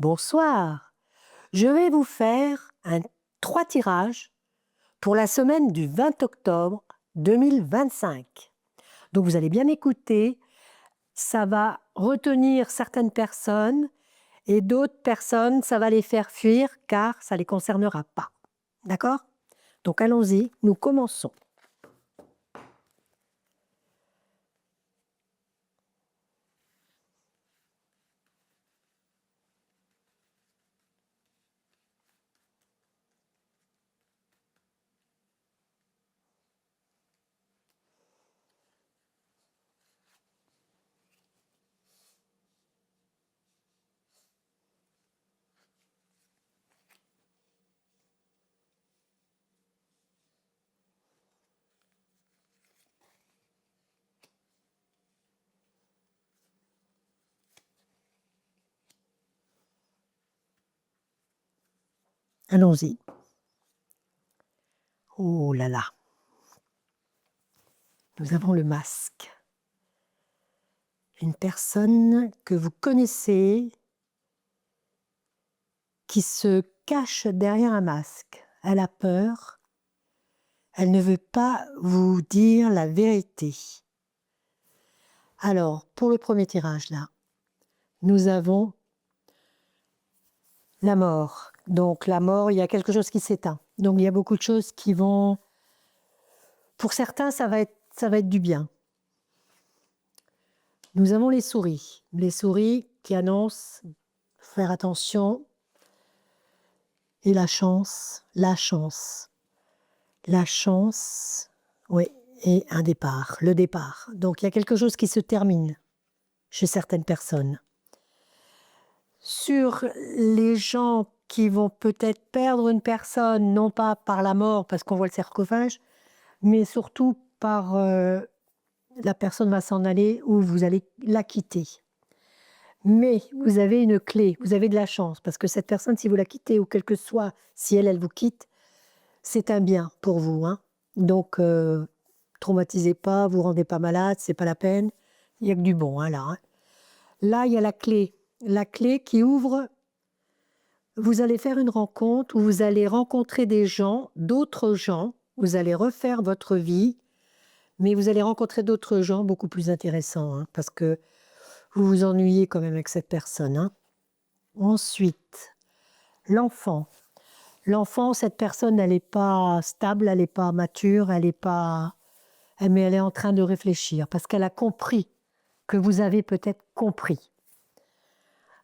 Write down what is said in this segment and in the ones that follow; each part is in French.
Bonsoir. Je vais vous faire 3 tirages pour la semaine du 20 octobre 2025. Donc vous allez bien écouter, ça va retenir certaines personnes et d'autres personnes, ça va les faire fuir car ça ne les concernera pas. D'accord? Donc allons-y, nous commençons. Allons-y. Oh là là. Nous avons le masque. Une personne que vous connaissez qui se cache derrière un masque. Elle a peur. Elle ne veut pas vous dire la vérité. Alors, pour le premier tirage là, nous avons la mort. Donc la mort, il y a quelque chose qui s'éteint. Donc il y a beaucoup de choses qui vont... Pour certains, ça va être du bien. Nous avons les souris. Les souris qui annoncent faire attention. Et la chance, oui, et un départ, le départ. Donc il y a quelque chose qui se termine chez certaines personnes. Sur les gens qui vont peut-être perdre une personne, non pas par la mort, parce qu'on voit le sarcophage, mais surtout par la personne va s'en aller ou vous allez la quitter. Mais vous avez une clé, vous avez de la chance, parce que cette personne, si vous la quittez, ou quel que soit, si elle vous quitte, c'est un bien pour vous. Hein. Donc, traumatisez pas, vous rendez pas malade, c'est pas la peine. Il n'y a que du bon, hein, là. Hein. Là, il y a la clé qui ouvre. Vous allez faire une rencontre où vous allez rencontrer des gens, d'autres gens. Vous allez refaire votre vie, mais vous allez rencontrer d'autres gens beaucoup plus intéressants, hein, parce que vous vous ennuyez quand même avec cette personne. Hein. Ensuite, l'enfant. L'enfant, cette personne, elle n'est pas stable, elle n'est pas mature, elle n'est pas... Mais elle est en train de réfléchir parce qu'elle a compris que vous avez peut-être compris.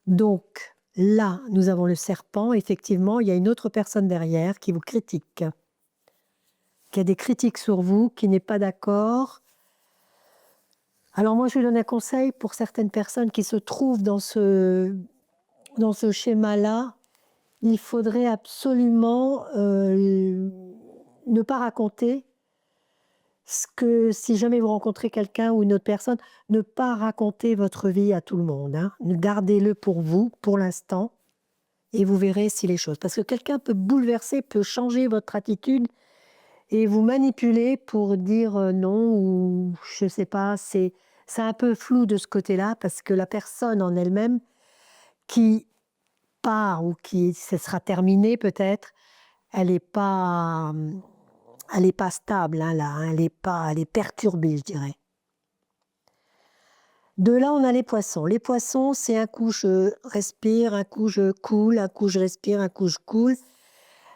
Donc, là, nous avons le serpent. Effectivement, il y a une autre personne derrière qui vous critique, qui a des critiques sur vous, qui n'est pas d'accord. Alors moi, je lui donne un conseil pour certaines personnes qui se trouvent dans ce schéma-là. Il faudrait absolument ne pas raconter ce que, si jamais vous rencontrez quelqu'un ou une autre personne, ne pas raconter votre vie à tout le monde. Hein. Gardez-le pour vous, pour l'instant, et vous verrez si les choses... Parce que quelqu'un peut bouleverser, peut changer votre attitude et vous manipuler pour dire non ou je ne sais pas. C'est un peu flou de ce côté-là parce que la personne en elle-même qui part ou qui ce sera terminé peut-être, elle n'est pas stable hein, là, hein, elle est perturbée, je dirais. De là, on a les poissons. Les poissons, c'est un coup je respire, un coup je coule, un coup je respire, un coup je coule.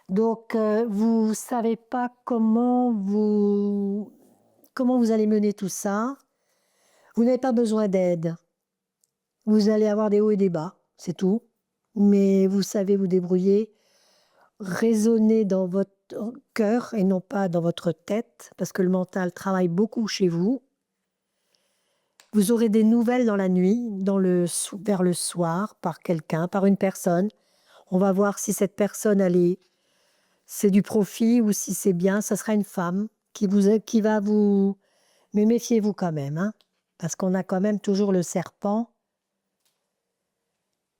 Donc, vous ne savez pas comment vous allez mener tout ça. Vous n'avez pas besoin d'aide. Vous allez avoir des hauts et des bas, c'est tout. Mais vous savez vous débrouiller. Raisonnez dans votre cœur et non pas dans votre tête, parce que le mental travaille beaucoup chez vous. Vous aurez des nouvelles dans la nuit, vers le soir, par quelqu'un, par une personne. On va voir si cette personne, c'est du profit ou si c'est bien. Ça sera une femme qui va vous... Mais méfiez-vous quand même, hein, parce qu'on a quand même toujours le serpent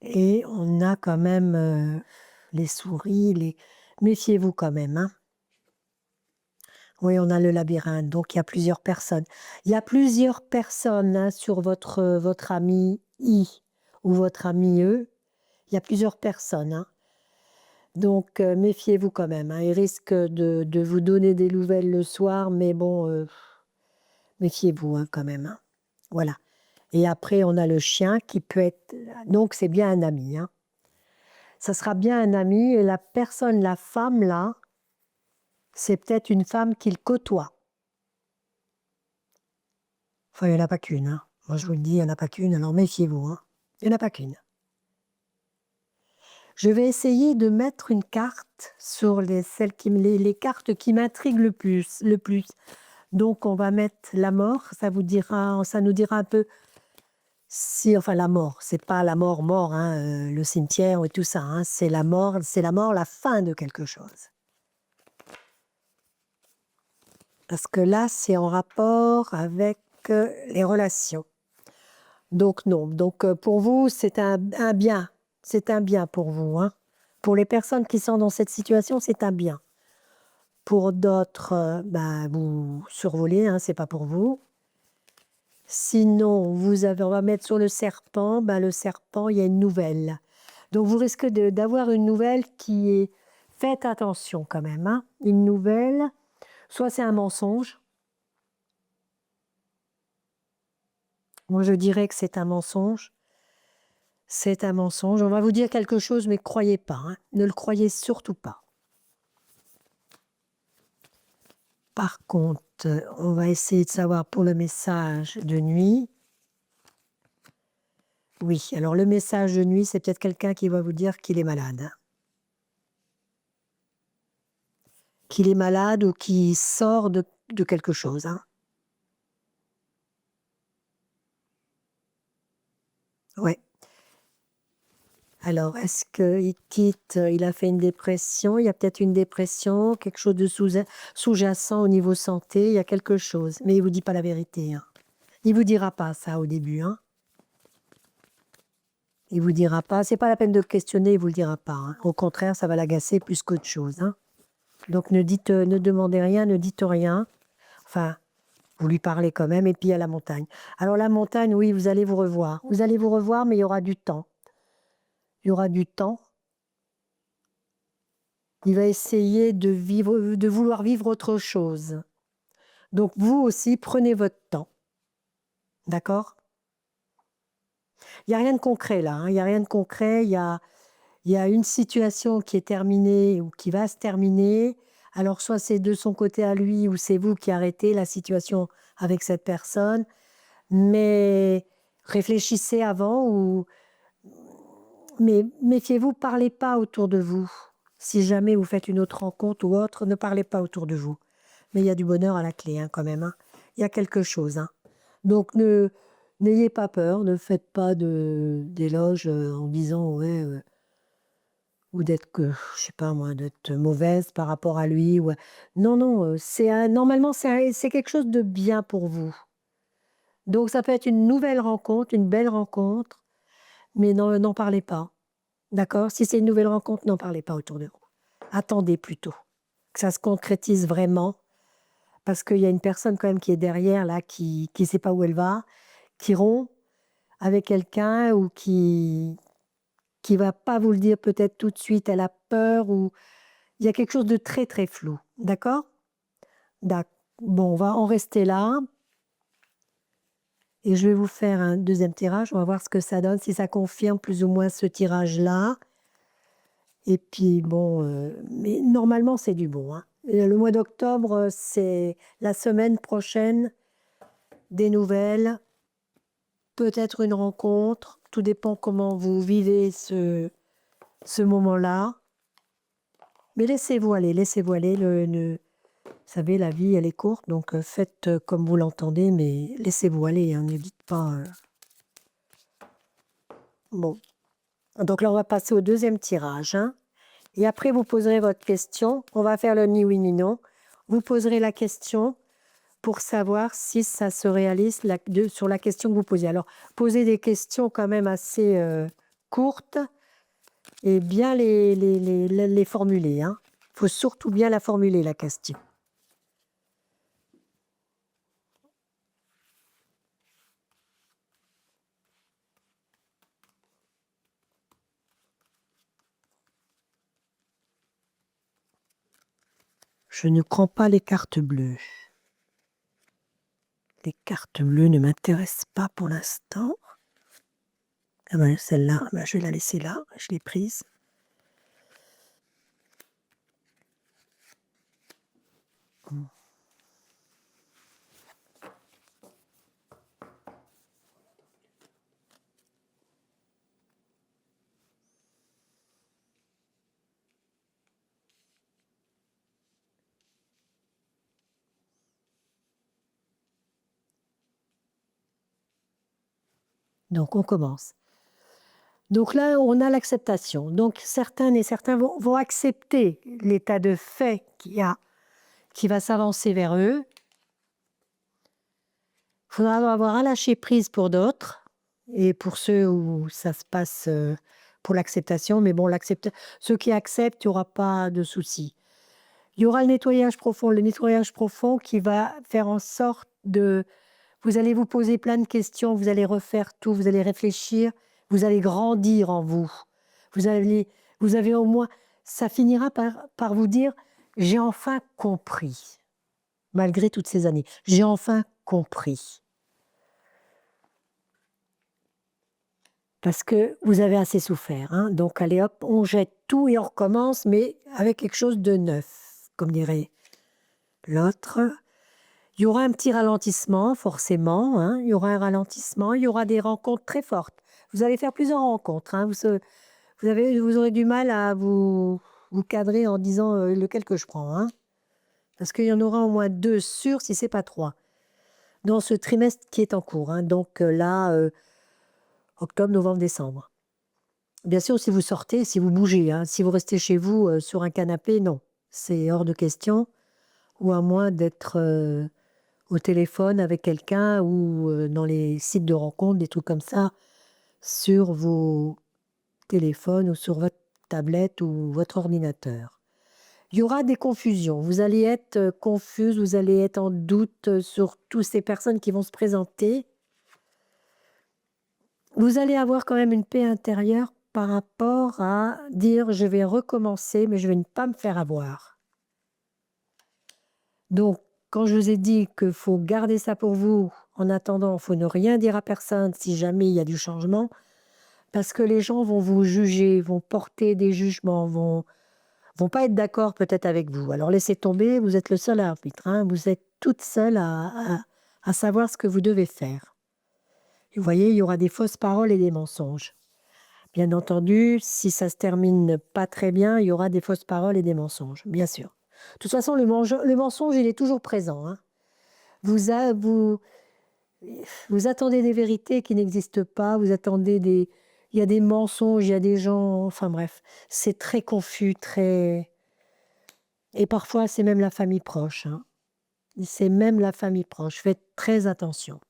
et on a quand même les souris. Méfiez-vous quand même, hein. Oui, on a le labyrinthe, donc il y a plusieurs personnes. Il y a plusieurs personnes hein, sur votre ami I ou votre ami E. Il y a plusieurs personnes, hein. Donc méfiez-vous quand même, hein. Il risque de vous donner des nouvelles le soir, mais bon, méfiez-vous, hein, quand même, hein. Voilà. Et après, on a le chien qui peut être donc c'est bien un ami, hein. Ça sera bien un ami et la personne, la femme là, c'est peut-être une femme qu'il côtoie. Enfin, il y en a pas qu'une, hein. Moi, je vous le dis, il y en a pas qu'une, alors méfiez-vous, hein. Il y en a pas qu'une. Je vais essayer de mettre une carte sur celles les cartes qui m'intriguent le plus. Donc on va mettre la mort, ça nous dira un peu si enfin la mort, c'est pas la mort, hein, le cimetière et tout ça, hein, c'est la mort, la fin de quelque chose. Parce que là, c'est en rapport avec, les relations. Donc non, donc pour vous, c'est un bien. C'est un bien pour vous, hein. Pour les personnes qui sont dans cette situation, c'est un bien. Pour d'autres, bah, vous survolez, hein, c'est pas pour vous. Sinon, on va mettre sur le serpent, bah, le serpent, il y a une nouvelle. Donc vous risquez d'avoir une nouvelle qui est faites attention quand même, hein. Une nouvelle, soit c'est un mensonge. Moi, je dirais que c'est un mensonge. C'est un mensonge. On va vous dire quelque chose, mais croyez pas, hein. Ne le croyez surtout pas. Par contre, on va essayer de savoir pour le message de nuit. Oui, alors le message de nuit, c'est peut-être quelqu'un qui va vous dire qu'il est malade, hein. Qu'il est malade ou qu'il sort de quelque chose, hein. Ouais. Alors, est-ce qu'il quitte, il a fait une dépression? Il y a peut-être une dépression, quelque chose de sous-jacent au niveau santé, il y a quelque chose, mais il vous dit pas la vérité, hein. Il vous dira pas ça au début, hein. Il vous dira pas, c'est pas la peine de le questionner, il vous le dira pas, hein. Au contraire, ça va l'agacer plus qu'autre chose, hein. Donc ne demandez rien, ne dites rien. Enfin, vous lui parlez quand même et puis il y a la montagne. Alors la montagne, oui, vous allez vous revoir. Vous allez vous revoir, mais il y aura du temps. Il y aura du temps. Il va essayer de vouloir vivre autre chose. Donc vous aussi, prenez votre temps. D'accord? Il y a rien de concret là, hein, il y a rien de concret. Il y a une situation qui est terminée ou qui va se terminer. Alors soit c'est de son côté à lui ou c'est vous qui arrêtez la situation avec cette personne. Mais réfléchissez avant mais méfiez-vous, parlez pas autour de vous. Si jamais vous faites une autre rencontre ou autre, ne parlez pas autour de vous. Mais il y a du bonheur à la clé, hein, quand même, hein. Il y a quelque chose, hein. Donc n'ayez pas peur, ne faites pas d'éloges en disant ouais, ou d'être que, je sais pas moi, d'être mauvaise par rapport à lui. Non, non, normalement c'est quelque chose de bien pour vous. Donc ça peut être une nouvelle rencontre, une belle rencontre, mais n'en parlez pas. D'accord? Si c'est une nouvelle rencontre, n'en parlez pas autour de vous. Attendez plutôt que ça se concrétise vraiment, parce qu'il y a une personne quand même qui est derrière là, qui sait pas où elle va, qui rompt avec quelqu'un ou qui va pas vous le dire peut-être tout de suite, elle a peur ou il y a quelque chose de très, très flou. D'accord? Bon, on va en rester là et je vais vous faire un deuxième tirage. On va voir ce que ça donne, si ça confirme plus ou moins ce tirage-là. Et puis bon, mais normalement c'est du bon, hein. Le mois d'octobre, c'est la semaine prochaine, des nouvelles, peut-être une rencontre, tout dépend comment vous vivez ce moment-là. Mais laissez-vous aller, vous savez, la vie, elle est courte, donc faites comme vous l'entendez, mais laissez-vous aller, hein, ne dites pas. Bon, donc là, on va passer au deuxième tirage, hein. Et après, vous poserez votre question. On va faire le ni oui ni non. Vous poserez la question pour savoir si ça se réalise sur la question que vous posez. Alors, posez des questions quand même assez courtes et bien les formuler, hein. Il faut surtout bien la formuler, la question. Je ne prends pas les cartes bleues. Les cartes bleues ne m'intéressent pas pour l'instant. Ah ben, celle-là, ben, je vais la laisser là, je l'ai prise. Donc on commence. Donc là, on a l'acceptation. Donc certaines et certains vont accepter l'état de fait qui va s'avancer vers eux. Il faudra avoir un lâcher-prise pour d'autres et pour ceux où ça se passe pour l'acceptation. Mais bon, ceux qui acceptent, il n'y aura pas de souci. Il y aura le nettoyage profond qui va faire en sorte de... Vous allez vous poser plein de questions, vous allez refaire tout, vous allez réfléchir, vous allez grandir en vous. Vous avez au moins... Ça finira par vous dire, j'ai enfin compris, malgré toutes ces années. J'ai enfin compris. Parce que vous avez assez souffert. Hein? Donc, allez hop, on jette tout et on recommence, mais avec quelque chose de neuf, comme dirait l'autre. Il y aura un petit ralentissement, forcément. Hein? Il y aura un ralentissement, il y aura des rencontres très fortes. Vous allez faire plusieurs rencontres. Hein? Vous aurez du mal à vous cadrer en disant lequel que je prends. Hein? Parce qu'il y en aura au moins 2 sûrs, si ce n'est pas 3, dans ce trimestre qui est en cours. Hein? Donc là, octobre, novembre, décembre. Bien sûr, si vous sortez, si vous bougez, hein, si vous restez chez vous sur un canapé, non, c'est hors de question. Ou à moins d'être au téléphone avec quelqu'un ou dans les sites de rencontres, des trucs comme ça, sur vos téléphones ou sur votre tablette ou votre ordinateur. Il y aura des confusions. Vous allez être confuse, vous allez être en doute sur toutes ces personnes qui vont se présenter. Vous allez avoir quand même une paix intérieure par rapport à dire je vais recommencer, mais je vais ne pas me faire avoir. Donc, quand je vous ai dit qu'il faut garder ça pour vous, en attendant, il faut ne rien dire à personne si jamais il y a du changement, parce que les gens vont vous juger, vont porter des jugements, vont pas être d'accord peut-être avec vous. Alors laissez tomber, vous êtes le seul arbitre, hein, vous êtes toute seule à savoir ce que vous devez faire. Et vous voyez, il y aura des fausses paroles et des mensonges. Bien entendu, si ça se termine pas très bien, il y aura des fausses paroles et des mensonges, bien sûr. De toute façon, le mensonge, il est toujours présent. Hein. Vous attendez des vérités qui n'existent pas, vous attendez des... Il y a des mensonges, il y a des gens... Enfin bref, c'est très confus, très... Et parfois, c'est même la famille proche. Hein. C'est même la famille proche. Faites très attention.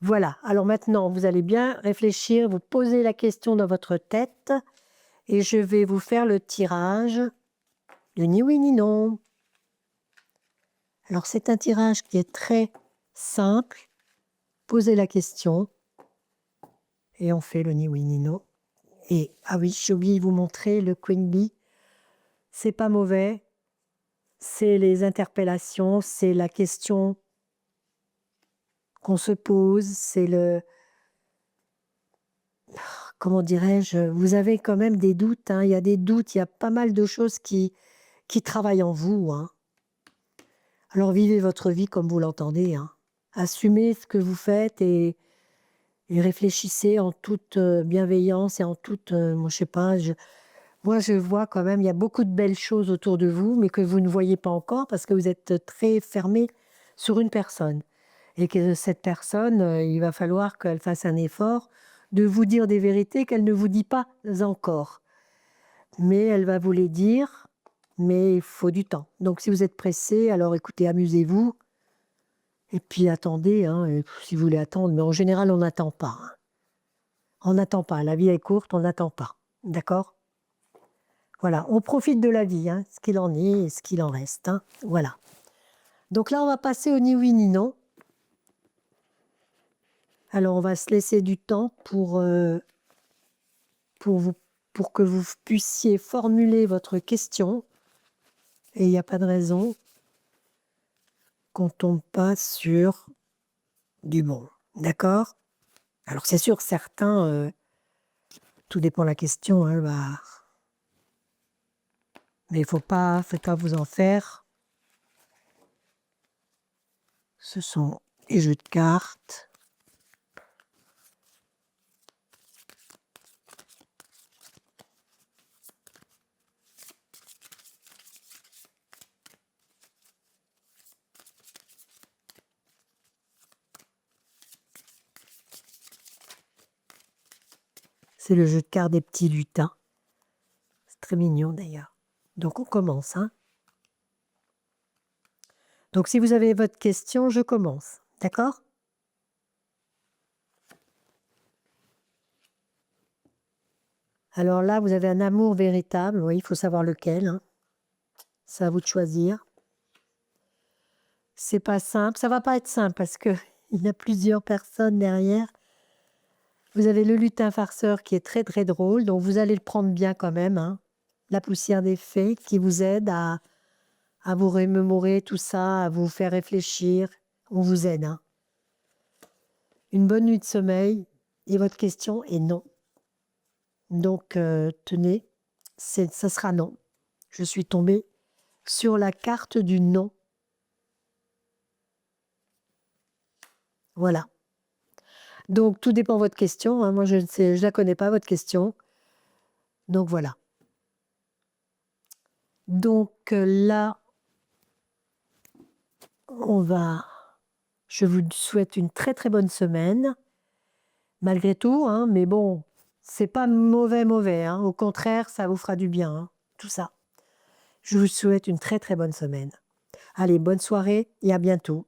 Voilà. Alors maintenant, vous allez bien réfléchir, vous posez la question dans votre tête et je vais vous faire le tirage de ni oui ni non. Alors, c'est un tirage qui est très simple. Posez la question et on fait le ni oui ni non. Et, ah oui, j'ai oublié de vous montrer le Queen Bee. C'est pas mauvais. C'est les interpellations, c'est la question qu'on se pose, c'est le... Comment dirais-je? Vous avez quand même des doutes, hein, il y a des doutes, il y a pas mal de choses qui travaillent en vous. Hein. Alors vivez votre vie comme vous l'entendez. Hein. Assumez ce que vous faites et réfléchissez en toute bienveillance et en toute... moi, je sais pas, moi, je vois quand même, il y a beaucoup de belles choses autour de vous, mais que vous ne voyez pas encore parce que vous êtes très fermé sur une personne. Et que cette personne, il va falloir qu'elle fasse un effort de vous dire des vérités qu'elle ne vous dit pas encore. Mais elle va vous les dire, mais il faut du temps. Donc si vous êtes pressé, alors écoutez, amusez-vous. Et puis attendez, hein, si vous voulez attendre. Mais en général, on n'attend pas. Hein. On n'attend pas. La vie est courte, on n'attend pas. D'accord ? Voilà, on profite de la vie, hein, ce qu'il en est et ce qu'il en reste. Hein. Voilà. Donc là, on va passer au ni oui ni non. Alors, on va se laisser du temps pour que vous puissiez formuler votre question. Et il n'y a pas de raison qu'on tombe pas sur du bon. D'accord? Alors c'est sûr, certains, tout dépend de la question, hein, mais il faut pas vous en faire. Ce sont des jeux de cartes. C'est le jeu de cartes des petits lutins. C'est très mignon d'ailleurs. Donc on commence, hein. Donc si vous avez votre question, je commence. D'accord? Alors là, vous avez un amour véritable. Oui, il faut savoir lequel, hein. C'est à vous de choisir. C'est pas simple. Ça va pas être simple parce que il y a plusieurs personnes derrière. Vous avez le lutin farceur qui est très très drôle, donc vous allez le prendre bien quand même, hein. La poussière des fées qui vous aide à vous remémorer tout ça, à vous faire réfléchir. On vous aide, hein. Une bonne nuit de sommeil et votre question est non. Donc tenez, ça sera non. Je suis tombée sur la carte du non. Voilà. Donc tout dépend de votre question, hein. Moi je ne sais, je la connais pas votre question. Donc voilà. Donc là, je vous souhaite une très très bonne semaine, malgré tout, hein, mais bon, c'est pas mauvais, hein. Au contraire, ça vous fera du bien, hein, tout ça. Je vous souhaite une très très bonne semaine. Allez, bonne soirée et à bientôt.